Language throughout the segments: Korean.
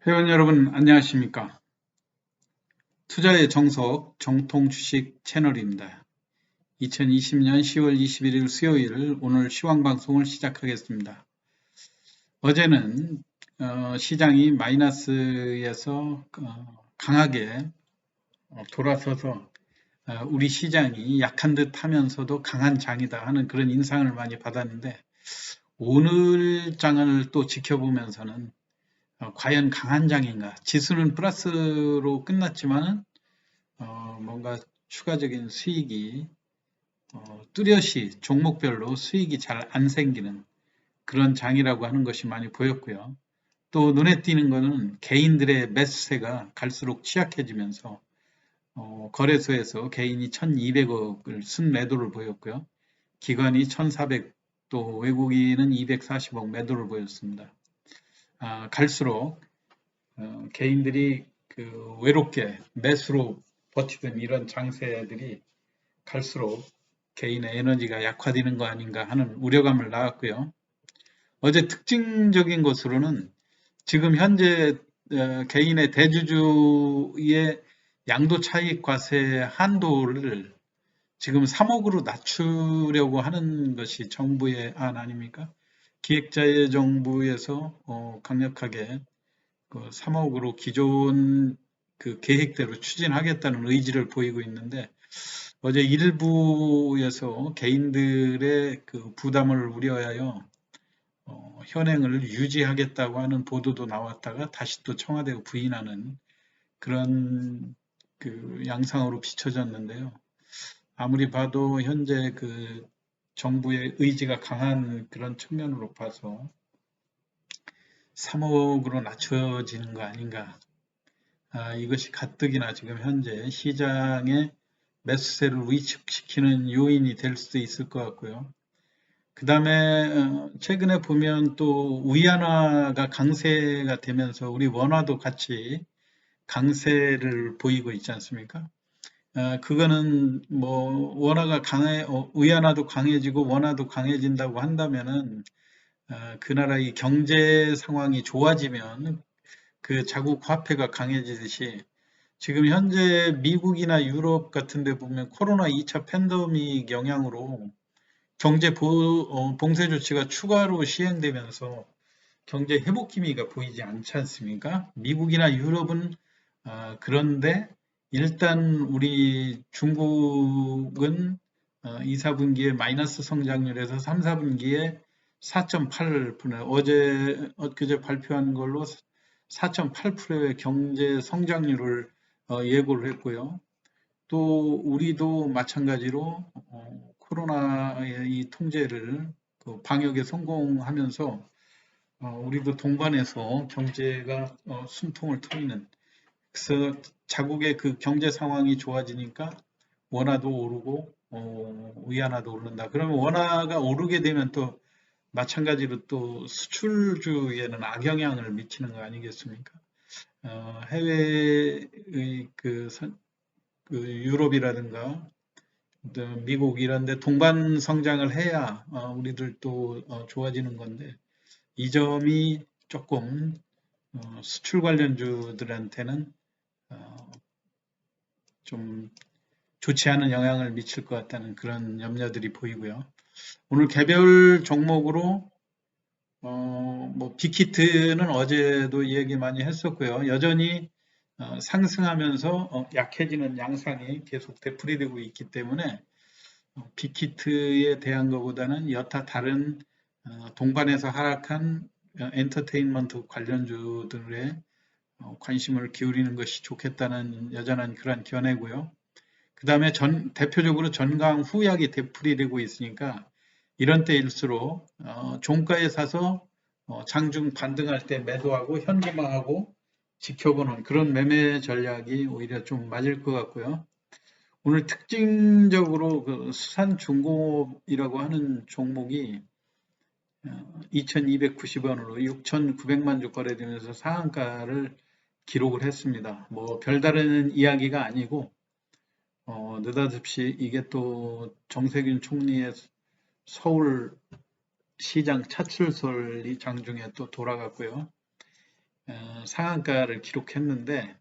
회원 여러분 안녕하십니까? 투자의 정석 정통 주식 채널입니다. 2020년 10월 21일 수요일 오늘 시황 방송을 시작하겠습니다. 어제는 시장이 마이너스에서 강하게 돌아서서 우리 시장이 약한 듯 하면서도 강한 장이다 하는 그런 인상을 많이 받았는데 오늘 장을 또 지켜보면서는 과연 강한 장인가? 지수는 플러스로 끝났지만은 뭔가 추가적인 수익이 뚜렷이 종목별로 수익이 잘 안 생기는 그런 장이라고 하는 것이 많이 보였고요. 또 눈에 띄는 것은 개인들의 매수세가 갈수록 취약해지면서 거래소에서 개인이 1200억을 순 매도를 보였고요. 기관이 1400, 또 외국인은 240억 매도를 보였습니다. 갈수록 개인들이 그 외롭게 매수로 버티던 이런 장세들이 갈수록 개인의 에너지가 약화되는 거 아닌가 하는 우려감을 낳았고요. 어제 특징적인 것으로는 지금 현재 개인의 대주주의 양도 차익 과세 한도를 지금 3억으로 낮추려고 하는 것이 정부의 안 아닙니까? 기획재정부에서 강력하게 그 3억으로 기존 그 계획대로 추진하겠다는 의지를 보이고 있는데 어제 일부에서 개인들의 그 부담을 우려하여 현행을 유지하겠다고 하는 보도도 나왔다가 다시 또 청와대가 부인하는 그런 그 양상으로 비춰졌는데요. 아무리 봐도 현재 그 정부의 의지가 강한 그런 측면으로 봐서 3억으로 낮춰지는 거 아닌가. 이것이 가뜩이나 지금 현재 시장의 매수세를 위축시키는 요인이 될 수도 있을 것 같고요. 그 다음에 최근에 보면 또 위안화가 강세가 되면서 우리 원화도 같이 강세를 보이고 있지 않습니까? 그거는 뭐 원화가 위안화도 강해지고 원화도 강해진다고 한다면은 그 나라의 경제 상황이 좋아지면 그 자국 화폐가 강해지듯이 지금 현재 미국이나 유럽 같은 데 보면 코로나 2차 팬데믹 영향으로 경제 봉쇄 조치가 추가로 시행되면서 경제 회복 기미가 보이지 않지 않습니까? 미국이나 유럽은 그런데 일단 우리 중국은 2, 4분기에 마이너스 성장률에서 3, 4분기에 4.8%, 엊그제 발표한 걸로 4.8%의 경제 성장률을 예고를 했고요. 또 우리도 마찬가지로 코로나의 이 통제를 그 방역에 성공하면서 우리도 동반해서 경제가 숨통을 트이는, 그래서 자국의 그 경제 상황이 좋아지니까 원화도 오르고 위안화도 오른다. 그러면 원화가 오르게 되면 또 마찬가지로 또 수출주에는 악영향을 미치는 거 아니겠습니까? 해외의 그 유럽이라든가 미국 이런 데 동반 성장을 해야 우리들도 좋아지는 건데 이 점이 조금 수출 관련주들한테는 좀 좋지 않은 영향을 미칠 것 같다는 그런 염려들이 보이고요. 오늘 개별 종목으로 뭐 빅히트는 어제도 얘기 많이 했었고요. 여전히 상승하면서 약해지는 양상이 계속 되풀이되고 있기 때문에 빅히트에 대한 것보다는 여타 다른 동반해서 하락한 엔터테인먼트 관련주들의 관심을 기울이는 것이 좋겠다는 여전한 그런 견해고요. 그 다음에 대표적으로 전강 후약이 되풀이되고 있으니까 이런 때일수록 종가에 사서 장중 반등할 때 매도하고 현금화하고 지켜보는 그런 매매 전략이 오히려 좀 맞을 것 같고요. 오늘 특징적으로 그 수산중공업이라고 하는 종목이 2290원으로 6900만 주 거래되면서 상한가를 기록을 했습니다. 뭐 별다른 이야기가 아니고 느닷없이 이게 또 정세균 총리의 서울 시장 차출설이 장중에 또 돌아갔고요. 상한가를 기록했는데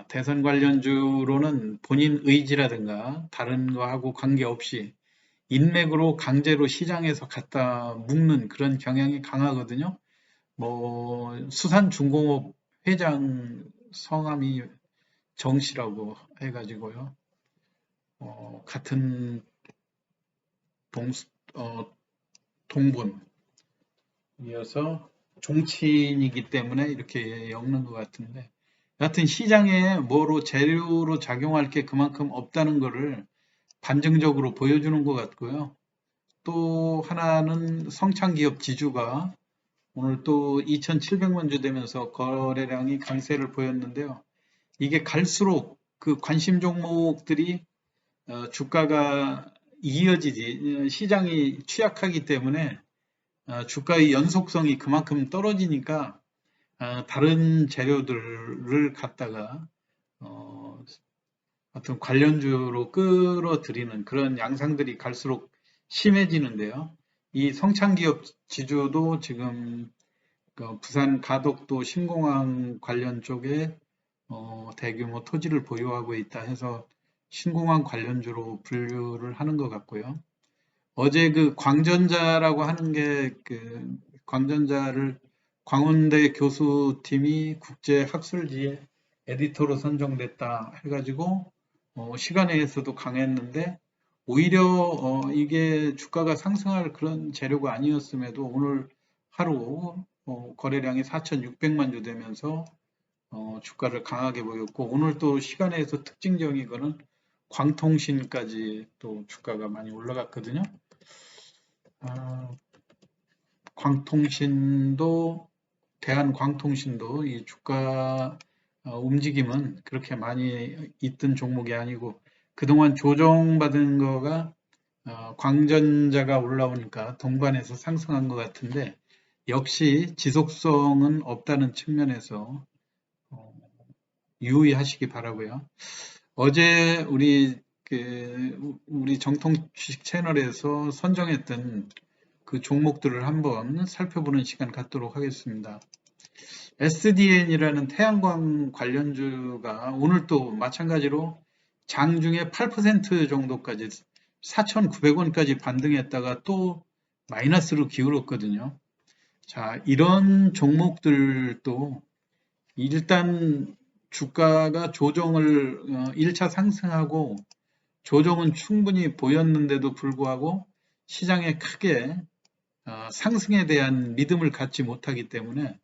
대선 관련주로는 본인 의지라든가 다른 거하고 관계없이 인맥으로 강제로 시장에서 갖다 묶는 그런 경향이 강하거든요. 뭐 수산중공업 회장 성함이 정씨라고 해가지고요. 같은 동, 어, 동분이어서 종친이기 때문에 이렇게 엮는 것 같은데, 여하튼 시장에 뭐로 재료로 작용할 게 그만큼 없다는 것을 반증적으로 보여주는 것 같고요. 또 하나는 성창기업 지주가 오늘 또 2,700만 주 되면서 거래량이 강세를 보였는데요. 이게 갈수록 그 관심 종목들이 주가가 이어지지, 시장이 취약하기 때문에 주가의 연속성이 그만큼 떨어지니까 다른 재료들을 갖다가 어떤 관련주로 끌어들이는 그런 양상들이 갈수록 심해지는데요. 이 성창기업 지주도 지금 부산 가덕도 신공항 관련 쪽에 대규모 토지를 보유하고 있다 해서 신공항 관련주로 분류를 하는 것 같고요. 어제 그 광전자라고 하는 게 그 광전자를 광운대 교수팀이 국제학술지에 에디터로 선정됐다 해가지고 시간에서도 강했는데 오히려 이게 주가가 상승할 그런 재료가 아니었음에도 오늘 하루 거래량이 4,600만 주 되면서 주가를 강하게 보였고 오늘 또 시간에서 특징적인 거는 광통신까지 또 주가가 많이 올라갔거든요. 광통신도 대한광통신도 이 주가 움직임은 그렇게 많이 있던 종목이 아니고 그동안 조정받은 거가 광전자가 올라오니까 동반해서 상승한 것 같은데 역시 지속성은 없다는 측면에서 유의하시기 바라고요. 어제 우리 정통 주식 채널에서 선정했던 그 종목들을 한번 살펴보는 시간 갖도록 하겠습니다. SDN이라는 태양광 관련주가 오늘 또 마찬가지로 장중에 8% 정도까지 4,900원까지 반등했다가 또 마이너스로 기울었거든요. 자, 이런 종목들도 일단 주가가 조정을 1차 상승하고 조정은 충분히 보였는데도 불구하고 시장에 크게 상승에 대한 믿음을 갖지 못하기 때문에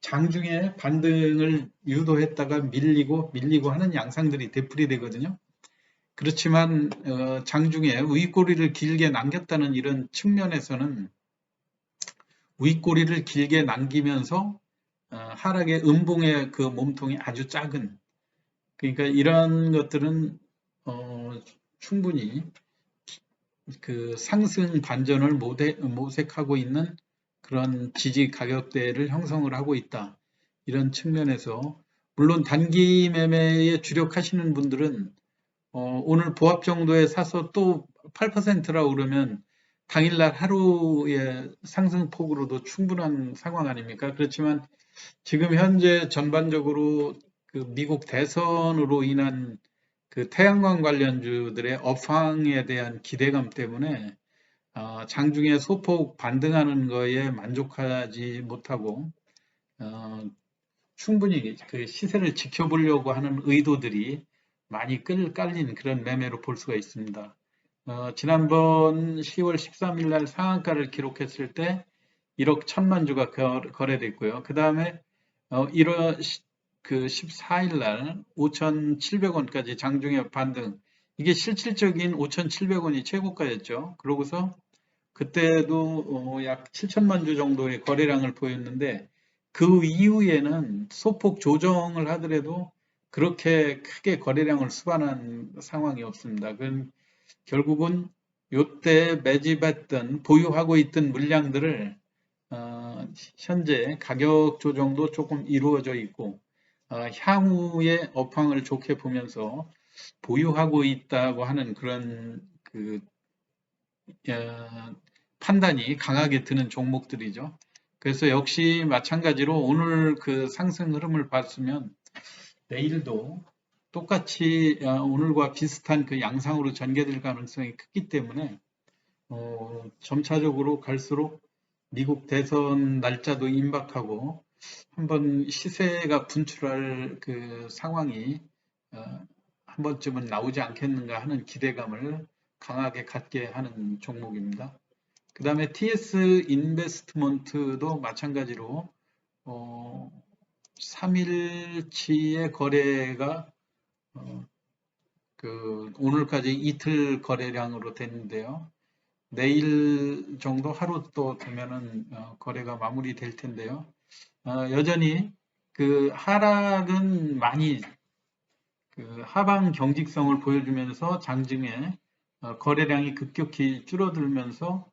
장중에 반등을 유도했다가 밀리고 하는 양상들이 되풀이되거든요. 그렇지만 장중에 윗꼬리를 길게 남겼다는 이런 측면에서는 윗꼬리를 길게 남기면서 하락의 음봉의 그 몸통이 아주 작은, 그러니까 이런 것들은 충분히 그 상승 반전을 모색하고 있는 그런 지지 가격대를 형성을 하고 있다. 이런 측면에서 물론 단기 매매에 주력하시는 분들은 오늘 보합 정도에 사서 또 8%라고 그러면 당일날 하루의 상승폭으로도 충분한 상황 아닙니까? 그렇지만 지금 현재 전반적으로 그 미국 대선으로 인한 그 태양광 관련주들의 업황에 대한 기대감 때문에 장중에 소폭 반등하는 거에 만족하지 못하고 충분히 그 시세를 지켜보려고 하는 의도들이 많이 깔린 그런 매매로 볼 수가 있습니다. 지난번 10월 13일 날 상한가를 기록했을 때 1억 1천만 주가 거래됐고요. 그 다음에 1월 그 14일 날 5,700원까지 장중에 반등. 이게 실질적인 5,700원이 최고가였죠. 그러고서 그때도 약 7천만 주 정도의 거래량을 보였는데 그 이후에는 소폭 조정을 하더라도 그렇게 크게 거래량을 수반한 상황이 없습니다. 그건 결국은 요때 매집했던 보유하고 있던 물량들을 현재 가격 조정도 조금 이루어져 있고 향후의 업황을 좋게 보면서 보유하고 있다고 하는 그런 판단이 강하게 드는 종목들이죠. 그래서 역시 마찬가지로 오늘 그 상승 흐름을 봤으면 내일도 똑같이 오늘과 비슷한 그 양상으로 전개될 가능성이 크기 때문에 점차적으로 갈수록 미국 대선 날짜도 임박하고 한번 시세가 분출할 그 상황이 한 번쯤은 나오지 않겠는가 하는 기대감을 강하게 갖게 하는 종목입니다. 그 다음에 TS 인베스트먼트도 마찬가지로 3일치의 거래가 그 오늘까지 이틀 거래량으로 됐는데요. 내일 정도 하루 또 되면은 거래가 마무리될 텐데요. 여전히 그 하락은 많이 그 하방 경직성을 보여주면서 장중에 거래량이 급격히 줄어들면서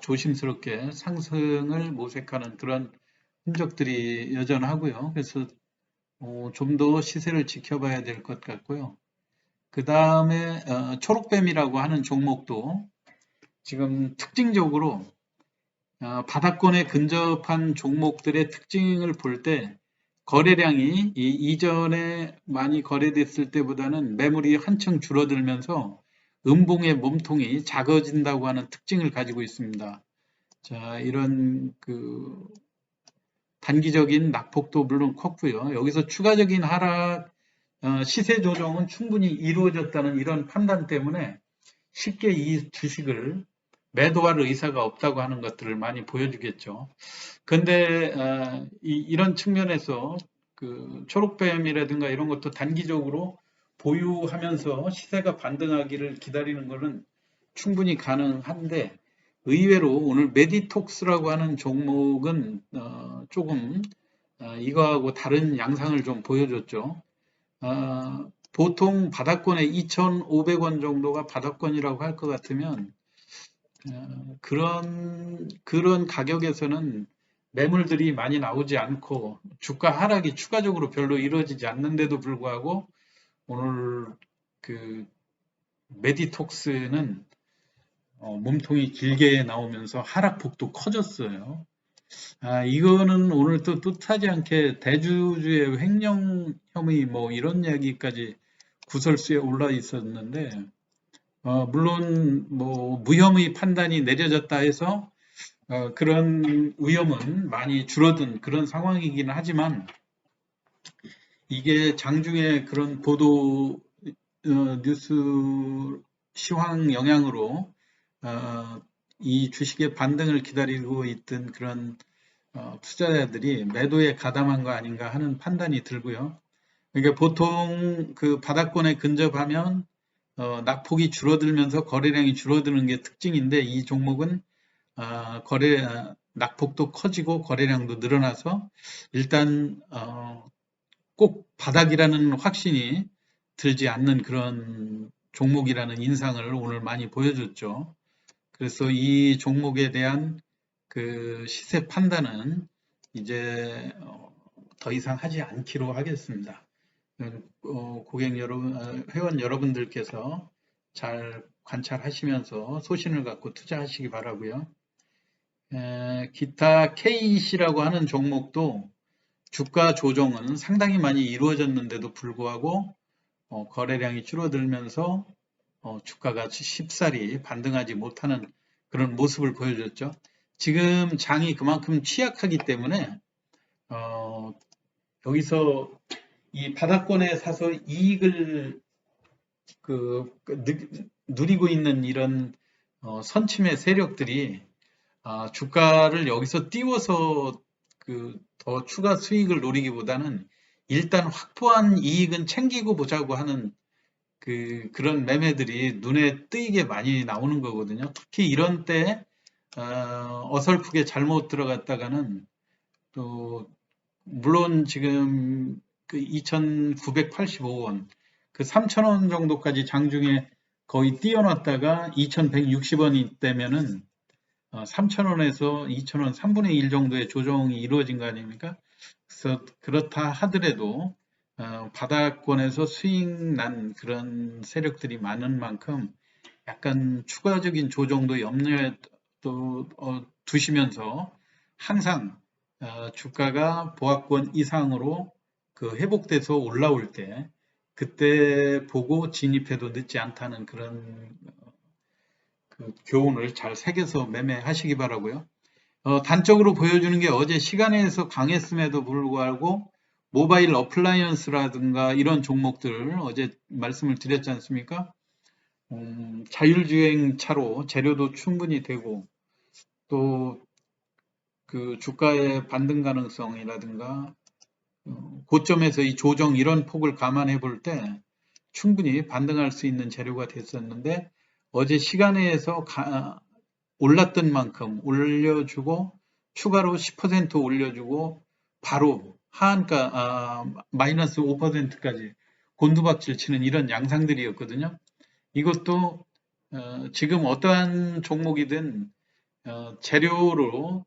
조심스럽게 상승을 모색하는 그런 흔적들이 여전하고요. 그래서 좀 더 시세를 지켜봐야 될 것 같고요. 그 다음에 초록뱀이라고 하는 종목도 지금 특징적으로 바닥권에 근접한 종목들의 특징을 볼 때 거래량이 이전에 많이 거래됐을 때보다는 매물이 한층 줄어들면서 음봉의 몸통이 작아진다고 하는 특징을 가지고 있습니다. 자, 이런 그 단기적인 낙폭도 물론 컸고요. 여기서 추가적인 하락, 시세 조정은 충분히 이루어졌다는 이런 판단 때문에 쉽게 이 주식을 매도할 의사가 없다고 하는 것들을 많이 보여주겠죠. 그런데 이런 측면에서 그 초록뱀이라든가 이런 것도 단기적으로 보유하면서 시세가 반등하기를 기다리는 것은 충분히 가능한데 의외로 오늘 메디톡스라고 하는 종목은 조금 이거하고 다른 양상을 좀 보여줬죠. 보통 바닥권에 2,500원 정도가 바닥권이라고 할 것 같으면 그런 가격에서는 매물들이 많이 나오지 않고 주가 하락이 추가적으로 별로 이루어지지 않는데도 불구하고 오늘 그 메디톡스는 몸통이 길게 나오면서 하락폭도 커졌어요. 이거는 오늘 또 뜻하지 않게 대주주의 횡령 혐의 뭐 이런 이야기까지 구설수에 올라 있었는데 물론 뭐 무혐의 판단이 내려졌다 해서 그런 위험은 많이 줄어든 그런 상황이기는 하지만 이게 장중에 그런 보도 뉴스 시황 영향으로 이 주식의 반등을 기다리고 있던 그런 투자자들이 매도에 가담한 거 아닌가 하는 판단이 들고요. 그러니까 보통 그 바닥권에 근접하면 낙폭이 줄어들면서 거래량이 줄어드는 게 특징인데 이 종목은 낙폭도 커지고 거래량도 늘어나서 일단 꼭 바닥이라는 확신이 들지 않는 그런 종목이라는 인상을 오늘 많이 보여줬죠. 그래서 이 종목에 대한 그 시세 판단은 이제 더 이상 하지 않기로 하겠습니다. 고객 여러분, 회원 여러분들께서 잘 관찰하시면서 소신을 갖고 투자하시기 바라고요. 기타 KEC라고 하는 종목도 주가 조정은 상당히 많이 이루어졌는데도 불구하고 거래량이 줄어들면서 주가가 쉽사리 반등하지 못하는 그런 모습을 보여줬죠. 지금 장이 그만큼 취약하기 때문에 여기서 이 바닥권에 사서 이익을 누리고 있는 이런 선침의 세력들이 주가를 여기서 띄워서 더 추가 수익을 노리기보다는 일단 확보한 이익은 챙기고 보자고 하는 그런 매매들이 눈에 띄게 많이 나오는 거거든요. 특히 이런 때 어설프게 잘못 들어갔다가는 또 물론 지금 그 2,985원 그 3,000원 정도까지 장중에 거의 띄워놨다가 2,160원이 되면은 3,000원에서 2,000원 3분의 1 정도의 조정이 이루어진 거 아닙니까? 그래서 그렇다 하더라도 바닥권에서 수익 난 그런 세력들이 많은 만큼 약간 추가적인 조정도 염려에 또 두시면서 항상 주가가 보합권 이상으로 그 회복돼서 올라올 때 그때 보고 진입해도 늦지 않다는 그런 그 교훈을 잘 새겨서 매매하시기 바라고요. 단적으로 보여주는 게 어제 시간에서 강했음에도 불구하고 모바일 어플라이언스라든가 이런 종목들 어제 말씀을 드렸지 않습니까? 자율주행 차로 재료도 충분히 되고 또 그 주가의 반등 가능성이라든가 고점에서 이 조정 이런 폭을 감안해 볼 때 충분히 반등할 수 있는 재료가 됐었는데 어제 시간에서 올랐던 만큼 올려주고 추가로 10% 올려주고 바로 하한가 마이너스 5%까지 곤두박질 치는 이런 양상들이었거든요. 이것도 지금 어떠한 종목이든 재료로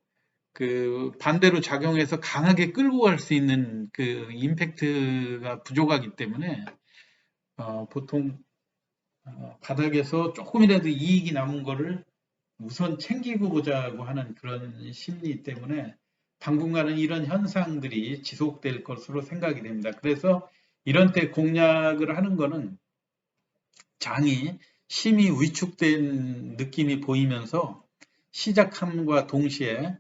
그 반대로 작용해서 강하게 끌고 갈 수 있는 그 임팩트가 부족하기 때문에 보통 바닥에서 조금이라도 이익이 남은 거를 우선 챙기고 보자고 하는 그런 심리 때문에 당분간은 이런 현상들이 지속될 것으로 생각이 됩니다. 그래서 이런 때 공략을 하는 거는 장이 심히 위축된 느낌이 보이면서 시작함과 동시에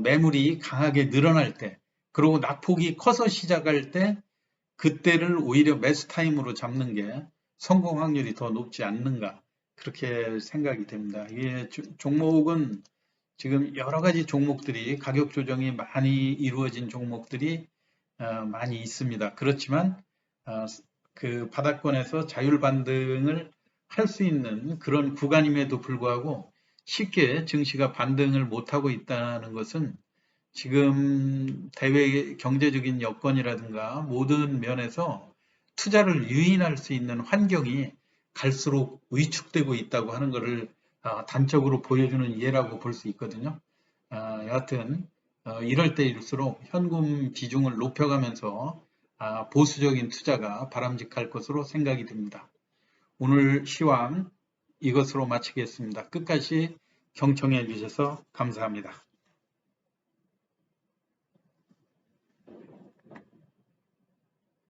매물이 강하게 늘어날 때 그리고 낙폭이 커서 시작할 때 그때를 오히려 매수 타임으로 잡는 게 성공 확률이 더 높지 않는가 그렇게 생각이 됩니다. 이게 종목은 지금 여러 가지 종목들이 가격 조정이 많이 이루어진 종목들이 많이 있습니다. 그렇지만 그 바닥권에서 자율 반등을 할 수 있는 그런 구간임에도 불구하고 쉽게 증시가 반등을 못하고 있다는 것은 지금 대외 경제적인 여건이라든가 모든 면에서 투자를 유인할 수 있는 환경이 갈수록 위축되고 있다고 하는 것을 단적으로 보여주는 예라고 볼 수 있거든요. 여하튼 이럴 때일수록 현금 비중을 높여가면서 보수적인 투자가 바람직할 것으로 생각이 됩니다. 오늘 시황 이것으로 마치겠습니다. 끝까지 경청해 주셔서 감사합니다.